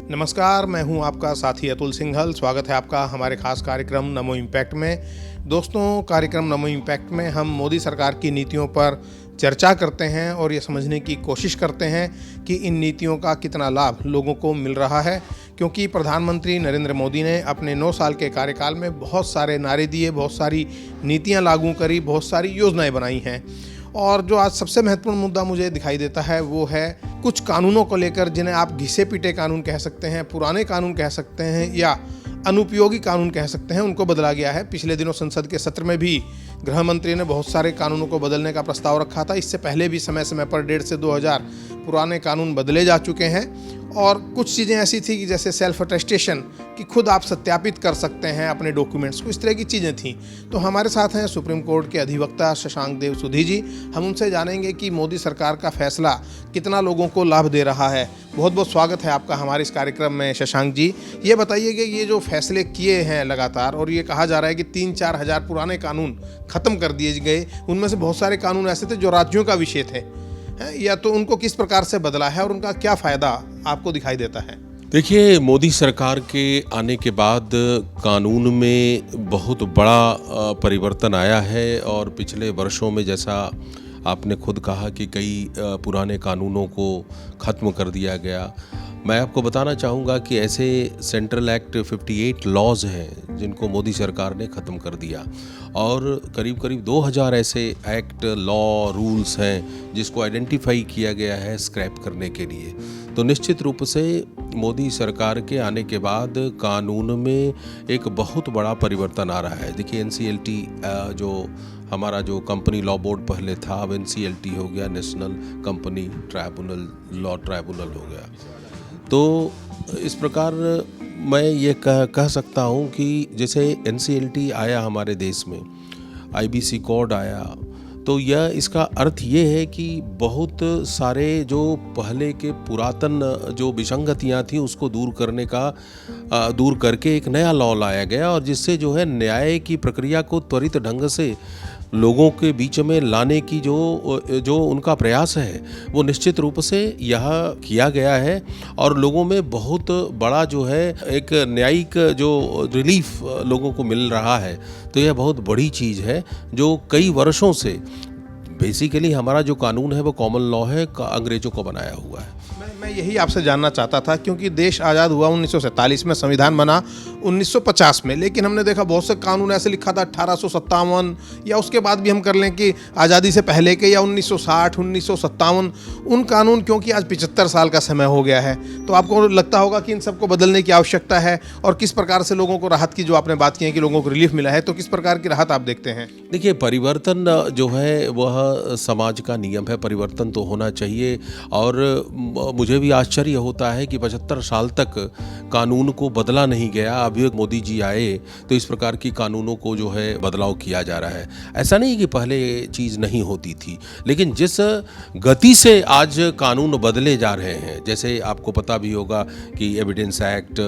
नमस्कार, मैं हूं आपका साथी अतुल सिंघल। स्वागत है आपका हमारे खास कार्यक्रम नमो इम्पैक्ट में। दोस्तों, कार्यक्रम नमो इम्पैक्ट में हम मोदी सरकार की नीतियों पर चर्चा करते हैं और ये समझने की कोशिश करते हैं कि इन नीतियों का कितना लाभ लोगों को मिल रहा है, क्योंकि प्रधानमंत्री नरेंद्र मोदी ने अपने 9 साल के कार्यकाल में बहुत सारे नारे दिए, बहुत सारी नीतियाँ लागू करी, बहुत सारी योजनाएँ बनाई हैं। और जो आज सबसे महत्वपूर्ण मुद्दा मुझे दिखाई देता है वो है कुछ कानूनों को लेकर, जिन्हें आप घिसे पीटे कानून कह सकते हैं, पुराने कानून कह सकते हैं या अनुपयोगी कानून कह सकते हैं, उनको बदला गया है। पिछले दिनों संसद के सत्र में भी गृह मंत्री ने बहुत सारे कानूनों को बदलने का प्रस्ताव रखा था। इससे पहले भी समय समय पर 1.5 से 2000 पुराने कानून बदले जा चुके हैं। और कुछ चीज़ें ऐसी थी कि जैसे सेल्फ अटेस्टेशन, कि खुद आप सत्यापित कर सकते हैं अपने डॉक्यूमेंट्स को, इस तरह की चीज़ें थीं। तो हमारे साथ हैं सुप्रीम कोर्ट के अधिवक्ता शशांक देव सुधी जी। हम उनसे जानेंगे कि मोदी सरकार का फैसला कितना लोगों को लाभ दे रहा है। बहुत बहुत स्वागत है आपका हमारे इस कार्यक्रम में शशांक जी। ये बताइए कि ये जो फैसले किए हैं लगातार, और ये कहा जा रहा है कि 3-4 हज़ार पुराने कानून ख़त्म कर दिए गए, उनमें से बहुत सारे कानून ऐसे थे जो राज्यों का विषय थे, या तो उनको किस प्रकार से बदला है और उनका क्या फ़ायदा आपको दिखाई देता है? देखिए, मोदी सरकार के आने के बाद कानून में बहुत बड़ा परिवर्तन आया है। और पिछले वर्षों में, जैसा आपने खुद कहा, कि कई पुराने कानूनों को ख़त्म कर दिया गया। मैं आपको बताना चाहूँगा कि ऐसे सेंट्रल एक्ट 58 लॉज हैं जिनको मोदी सरकार ने ख़त्म कर दिया, और करीब करीब 2000 ऐसे एक्ट, लॉ, रूल्स हैं जिसको आइडेंटिफाई किया गया है स्क्रैप करने के लिए। तो निश्चित रूप से मोदी सरकार के आने के बाद कानून में एक बहुत बड़ा परिवर्तन आ रहा है। देखिए, NCLT जो हमारा जो कंपनी लॉ बोर्ड पहले था, अब NCLT हो गया, national company tribunal, law tribunal हो गया। तो इस प्रकार मैं ये कह सकता हूँ कि जैसे NCLT आया हमारे देश में, IBC कोड आया, तो यह इसका अर्थ ये है कि बहुत सारे जो पहले के पुरातन जो विसंगतियाँ थी उसको दूर करके एक नया लॉ लाया गया, और जिससे जो है न्याय की प्रक्रिया को त्वरित ढंग से लोगों के बीच में लाने की जो उनका प्रयास है वो निश्चित रूप से यह किया गया है। और लोगों में बहुत बड़ा जो है एक न्यायिक जो रिलीफ लोगों को मिल रहा है। तो यह बहुत बड़ी चीज़ है जो कई वर्षों से बेसिकली हमारा जो कानून है वो कॉमन लॉ है, अंग्रेजों को बनाया हुआ है। मैं यही आपसे जानना चाहता था, क्योंकि देश आज़ाद हुआ 1947 में, संविधान बना 1950 में, लेकिन हमने देखा बहुत से कानून ऐसे लिखा था 1857, या उसके बाद भी हम कर लें कि आज़ादी से पहले के, या 1960, 1957, उन कानून, क्योंकि आज 75 साल का समय हो गया है। तो आपको लगता होगा कि इन सबको बदलने की आवश्यकता है, और किस प्रकार से लोगों को राहत की, जो आपने बात की है कि लोगों को रिलीफ मिला है, तो किस प्रकार की राहत आप देखते हैं? देखिए, परिवर्तन जो है वह समाज का नियम है, परिवर्तन तो होना चाहिए। और मुझे भी आश्चर्य होता है कि 75 साल तक कानून को बदला नहीं गया। अभी मोदी जी आए तो इस प्रकार की कानूनों को जो है बदलाव किया जा रहा है। ऐसा नहीं कि पहले चीज़ नहीं होती थी, लेकिन जिस गति से आज कानून बदले जा रहे हैं, जैसे आपको पता भी होगा कि evidence act,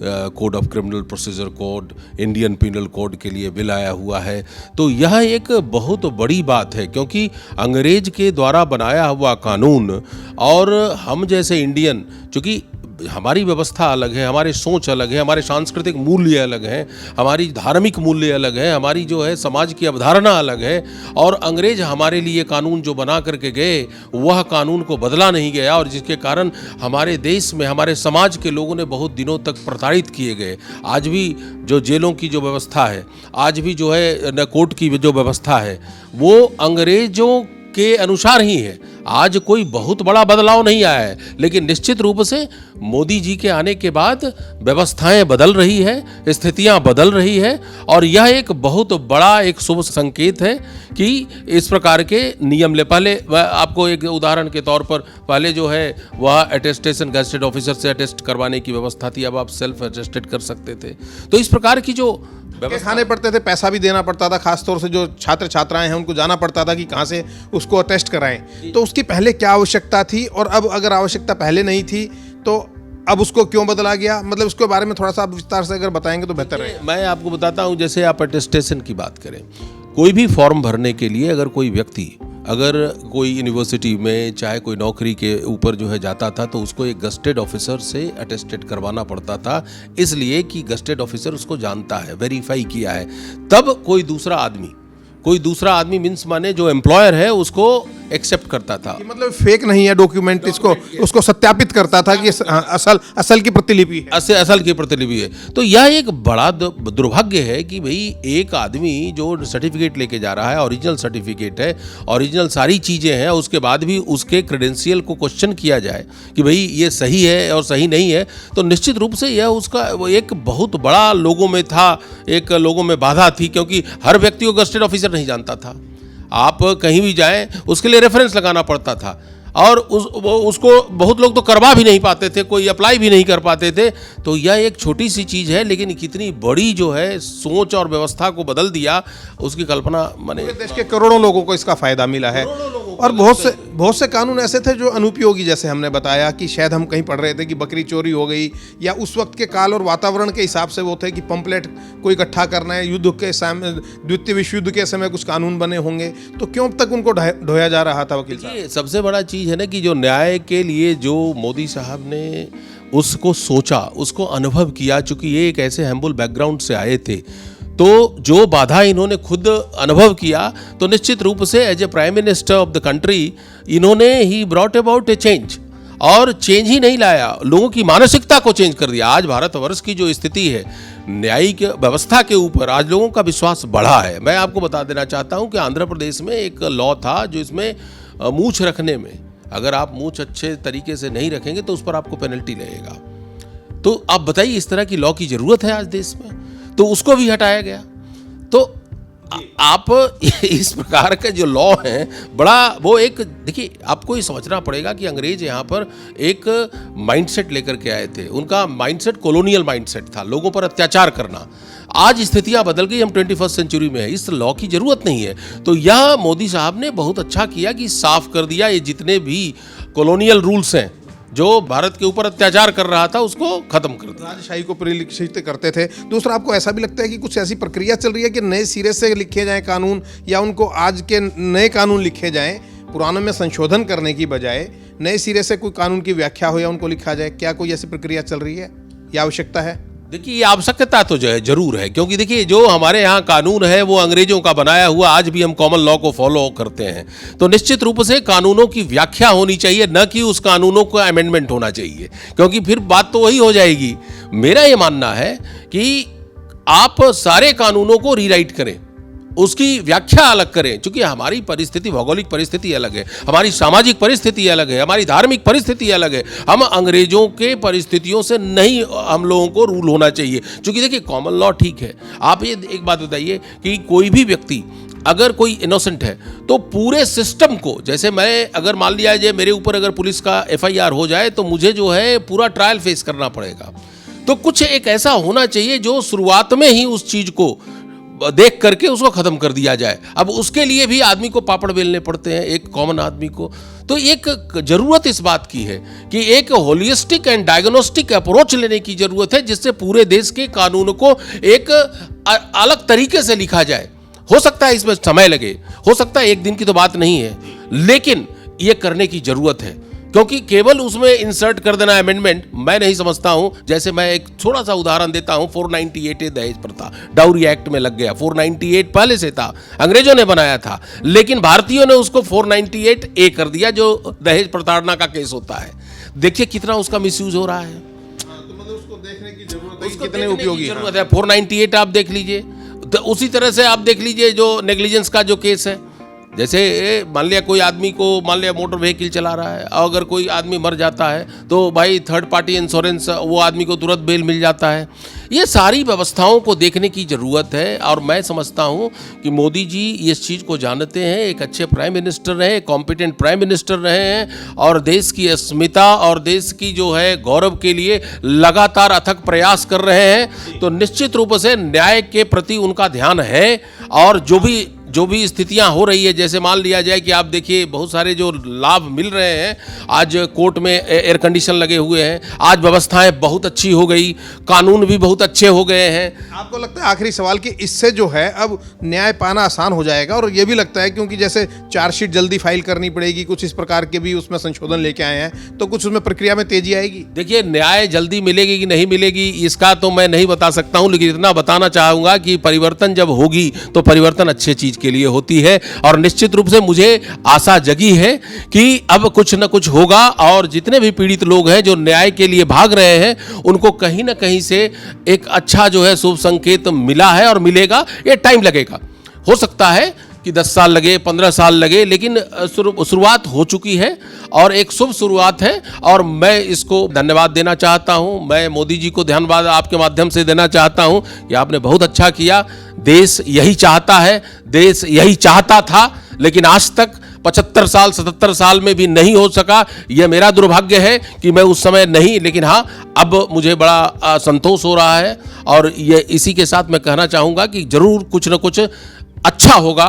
code of criminal procedure code, Indian penal code के लिए बिल आया हुआ है। तो यह एक बहुत बड़ी बात है, क्योंकि अंग्रेज के द्वारा बनाया हुआ कानून और हम जैसे इंडियन, चूँकि हमारी व्यवस्था अलग है, हमारी सोच अलग है, हमारे सांस्कृतिक मूल्य अलग हैं, हमारी धार्मिक मूल्य अलग है, हमारी जो है समाज की अवधारणा अलग है, और अंग्रेज हमारे लिए कानून जो बना करके गए वह कानून को बदला नहीं गया, और जिसके कारण हमारे देश में हमारे समाज के लोगों ने बहुत दिनों तक प्रताड़ित किए गए। आज भी जो जेलों की जो व्यवस्था है, आज भी जो है कोर्ट की जो व्यवस्था है, वो अंग्रेजों के अनुसार ही है। आज कोई बहुत बड़ा बदलाव नहीं आया है, लेकिन निश्चित रूप से मोदी जी के आने के बाद व्यवस्थाएं बदल रही है, स्थितियां बदल रही है, और यह एक बहुत बड़ा एक शुभ संकेत है कि इस प्रकार के नियम ले। पहले आपको एक उदाहरण के तौर पर, पहले जो है वह अटेस्टेशन गैजेटेड ऑफिसर से अटेस्ट करवाने की व्यवस्था थी, अब आप सेल्फ अटेस्टेड कर सकते थे। तो इस प्रकार की जो खाने पड़ते थे, पैसा भी देना पड़ता था, खासतौर से जो छात्र छात्राएं हैं उनको जाना पड़ता था कि कहाँ से उसको अटेस्ट कराएं। तो उसकी पहले क्या आवश्यकता थी, और अब अगर आवश्यकता पहले नहीं थी तो अब उसको क्यों बदला गया? मतलब उसके बारे में थोड़ा सा आप विस्तार से अगर बताएंगे तो बेहतर है। मैं आपको बताता हूँ, जैसे आप अटेस्टेशन की बात करें, कोई भी फॉर्म भरने के लिए अगर कोई व्यक्ति अगर कोई यूनिवर्सिटी में चाहे कोई नौकरी के ऊपर जो है जाता था तो उसको एक गस्टेड ऑफिसर से अटेस्टेड करवाना पड़ता था, इसलिए कि गस्टेड ऑफिसर उसको जानता है, वेरीफाई किया है। तब कोई दूसरा आदमी मीन्स माने जो एम्प्लॉयर है उसको एक्सेप्ट करता था। कि मतलब फेक नहीं है डॉक्यूमेंट, इसको उसको सत्यापित करता था कि असल की प्रतिलिपि है, असल की प्रतिलिपि है। तो यह एक बड़ा दुर्भाग्य है कि भाई एक आदमी जो सर्टिफिकेट लेके जा रहा है, ओरिजिनल सर्टिफिकेट है, ओरिजिनल सारी चीज़ें हैं, उसके बाद भी उसके क्रेडेंशियल को क्वेश्चन किया जाए कि भाई ये सही है और सही नहीं है, तो निश्चित रूप से यह उसका एक बहुत बड़ा लोगों में बाधा थी, क्योंकि हर व्यक्ति को गस्टेड ऑफिसर नहीं जानता था। आप कहीं भी जाएं उसके लिए रेफरेंस लगाना पड़ता था, और उसको बहुत लोग तो करवा भी नहीं पाते थे, कोई अप्लाई भी नहीं कर पाते थे। तो यह एक छोटी सी चीज़ है, लेकिन कितनी बड़ी जो है सोच और व्यवस्था को बदल दिया, उसकी कल्पना माने देश के करोड़ों लोगों को इसका फायदा मिला है। और बहुत से कानून ऐसे थे जो अनुपयोगी, जैसे हमने बताया कि शायद हम कहीं पढ़ रहे थे कि बकरी चोरी हो गई, या उस वक्त के काल और वातावरण के हिसाब से वो थे कि पंपलेट को इकट्ठा करना है, युद्ध के समय, द्वितीय विश्व युद्ध के समय कुछ कानून बने होंगे, तो क्यों अब तक उनको ढोया जा रहा था वकील साहब? ये सबसे बड़ा चीज़ है ना कि जो न्याय के लिए जो मोदी साहब ने उसको सोचा, उसको अनुभव किया, चूंकि ये एक ऐसे हम्बल बैकग्राउंड से आए थे, तो जो बाधा इन्होंने खुद अनुभव किया, तो निश्चित रूप से as a prime minister of the country इन्होंने ही ब्रॉट अबाउट ए चेंज, और चेंज ही नहीं लाया, लोगों की मानसिकता को चेंज कर दिया। आज भारतवर्ष की जो स्थिति है न्यायिक व्यवस्था के ऊपर, आज लोगों का विश्वास बढ़ा है। मैं आपको बता देना चाहता हूं कि आंध्र प्रदेश में एक लॉ था जो इसमें मूछ रखने में, अगर आप मूछ अच्छे तरीके से नहीं रखेंगे तो उस पर आपको पेनल्टी लगेगा। तो आप बताइए, इस तरह की लॉ की ज़रूरत है आज देश में? तो उसको भी हटाया गया। तो आप इस प्रकार का जो लॉ है बड़ा, वो एक देखिए, आपको ये समझना पड़ेगा कि अंग्रेज यहाँ पर एक माइंडसेट लेकर के आए थे। उनका माइंडसेट कॉलोनियल माइंडसेट था, लोगों पर अत्याचार करना। आज स्थितियाँ बदल गई, हम 21st सेंचुरी में है, इस लॉ की ज़रूरत नहीं है। तो यह मोदी साहब ने बहुत अच्छा किया कि साफ कर दिया, ये जितने भी कॉलोनियल रूल्स हैं जो भारत के ऊपर अत्याचार कर रहा था उसको खत्म कर दिया, राजशाही को परिलक्षित करते थे। दूसरा, आपको ऐसा भी लगता है कि कुछ ऐसी प्रक्रिया चल रही है कि नए सिरे से लिखे जाएं कानून, या उनको आज के नए कानून लिखे जाएं, पुरानों में संशोधन करने की बजाय नए सिरे से कोई कानून की व्याख्या हो या उनको लिखा जाए? क्या कोई ऐसी प्रक्रिया चल रही है या आवश्यकता है? देखिए, ये आवश्यकता तो जो है जरूर है, क्योंकि देखिए जो हमारे यहाँ कानून है वो अंग्रेजों का बनाया हुआ, आज भी हम कॉमन लॉ को फॉलो करते हैं। तो निश्चित रूप से कानूनों की व्याख्या होनी चाहिए, न कि उस कानूनों का अमेंडमेंट होना चाहिए, क्योंकि फिर बात तो वही हो जाएगी। मेरा ये मानना है कि आप सारे कानूनों को रीराइट करें, उसकी व्याख्या अलग करें, क्योंकि हमारी परिस्थिति, भौगोलिक परिस्थिति अलग है, हमारी सामाजिक परिस्थिति अलग है, हमारी धार्मिक परिस्थिति अलग है। हम अंग्रेजों के परिस्थितियों से नहीं हम लोगों को रूल होना चाहिए, क्योंकि देखिए कॉमन लॉ ठीक है। आप ये एक बात बताइए कि कोई भी व्यक्ति अगर कोई इनोसेंट है तो पूरे सिस्टम को, जैसे मैं अगर मान लिया जाए मेरे ऊपर अगर पुलिस का FIR हो जाए तो मुझे जो है पूरा ट्रायल फेस करना पड़ेगा। तो कुछ एक ऐसा होना चाहिए जो शुरुआत में ही उस चीज़ को देख करके उसको खत्म कर दिया जाए। अब उसके लिए भी आदमी को पापड़ बेलने पड़ते हैं, एक कॉमन आदमी को। तो एक जरूरत इस बात की है कि एक होलिस्टिक एंड डायग्नोस्टिक अप्रोच लेने की जरूरत है, जिससे पूरे देश के कानून को एक अलग तरीके से लिखा जाए। हो सकता है इसमें समय लगे, हो सकता है एक दिन की तो बात नहीं है, लेकिन ये करने की जरूरत है, क्योंकि केवल उसमें इंसर्ट कर देना अमेंडमेंट मैं नहीं समझता हूं। जैसे मैं एक थोड़ा सा उदाहरण देता हूं, 498 दहेज प्रथा डाउरी एक्ट में लग गया। 498 पहले से था, अंग्रेजों ने बनाया था, लेकिन भारतीयों ने उसको 498A कर दिया, जो दहेज प्रताड़ना का केस होता है। देखिए कितना उसका मिसयूज हो रहा है। तो मतलब उसको देखने की जरूरत है, कितने उपयोगी जरूरत है। 498 आप देख लीजिए, तो उसी तरह से आप देख लीजिए जो नेग्लिजेंस का जो केस है, जैसे मान लिया कोई आदमी को, मान लिया मोटर व्हीकल चला रहा है, अगर कोई आदमी मर जाता है तो भाई थर्ड पार्टी इंश्योरेंस, वो आदमी को तुरंत बेल मिल जाता है। ये सारी व्यवस्थाओं को देखने की ज़रूरत है, और मैं समझता हूँ कि मोदी जी इस चीज़ को जानते हैं, एक अच्छे प्राइम मिनिस्टर रहे, कॉम्पिटेंट प्राइम मिनिस्टर रहे हैं, और देश की अस्मिता और देश की जो है गौरव के लिए लगातार अथक प्रयास कर रहे हैं। तो निश्चित रूप से न्याय के प्रति उनका ध्यान है, और जो भी जो भी स्थितियां हो रही है, जैसे मान लिया जाए कि आप देखिए बहुत सारे जो लाभ मिल रहे हैं, आज कोर्ट में एयर कंडीशन लगे हुए हैं, आज व्यवस्थाएं बहुत अच्छी हो गई, कानून भी बहुत अच्छे हो गए हैं। आपको लगता है, आखिरी सवाल, कि इससे जो है अब न्याय पाना आसान हो जाएगा? और ये भी लगता है क्योंकि जैसे चार्जशीट जल्दी फाइल करनी पड़ेगी, कुछ इस प्रकार के भी उसमें संशोधन लेके आए हैं, तो कुछ उसमें प्रक्रिया में तेजी आएगी? देखिए, न्याय जल्दी मिलेगी कि नहीं मिलेगी इसका तो मैं नहीं बता सकता हूं, लेकिन इतना बताना चाहूँगा कि परिवर्तन जब होगी तो परिवर्तन अच्छे चीज़ के लिए होती है। और निश्चित रूप से मुझे आशा जगी है कि अब कुछ न कुछ होगा, और जितने भी पीड़ित लोग हैं जो न्याय के लिए भाग रहे हैं, उनको कहीं ना कहीं से एक अच्छा जो है शुभ संकेत मिला है और मिलेगा। ये टाइम लगेगा, हो सकता है कि 10 साल लगे, 15 साल लगे, लेकिन शुरुआत हो चुकी है और एक शुभ शुरुआत है, और मैं इसको धन्यवाद देना चाहता हूं। मैं मोदी जी को धन्यवाद आपके माध्यम से देना चाहता हूं कि आपने बहुत अच्छा किया। देश यही चाहता है, देश यही चाहता था, लेकिन आज तक 75 साल 77 साल में भी नहीं हो सका। यह मेरा दुर्भाग्य है कि मैं उस समय नहीं, लेकिन हाँ, अब मुझे बड़ा संतोष हो रहा है। और ये इसी के साथ मैं कहना चाहूँगा कि जरूर कुछ न कुछ अच्छा होगा,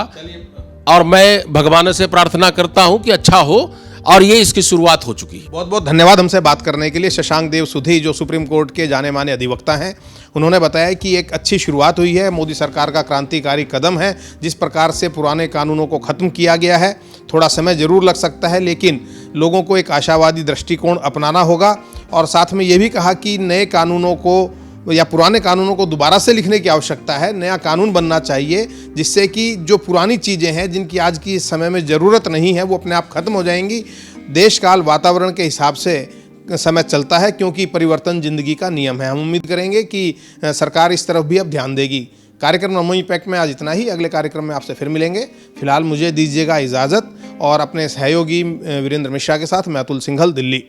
और मैं भगवान से प्रार्थना करता हूं कि अच्छा हो, और ये इसकी शुरुआत हो चुकी है। बहुत बहुत धन्यवाद हमसे बात करने के लिए शशांक देव सुधी, जो सुप्रीम कोर्ट के जाने माने अधिवक्ता हैं। उन्होंने बताया कि एक अच्छी शुरुआत हुई है, मोदी सरकार का क्रांतिकारी कदम है, जिस प्रकार से पुराने कानूनों को ख़त्म किया गया है। थोड़ा समय जरूर लग सकता है, लेकिन लोगों को एक आशावादी दृष्टिकोण अपनाना होगा। और साथ में ये भी कहा कि नए कानूनों को या पुराने कानूनों को दोबारा से लिखने की आवश्यकता है, नया कानून बनना चाहिए, जिससे कि जो पुरानी चीज़ें हैं जिनकी आज की समय में ज़रूरत नहीं है, वो अपने आप खत्म हो जाएंगी। देश काल वातावरण के हिसाब से समय चलता है, क्योंकि परिवर्तन जिंदगी का नियम है। हम उम्मीद करेंगे कि सरकार इस तरफ भी अब ध्यान देगी। कार्यक्रम नमो इम्पैक्ट में आज इतना ही। अगले कार्यक्रम में आपसे फिर मिलेंगे। फिलहाल मुझे दीजिएगा इजाज़त, और अपने सहयोगी वीरेंद्र मिश्रा के साथ मैं अतुल सिंघल, दिल्ली।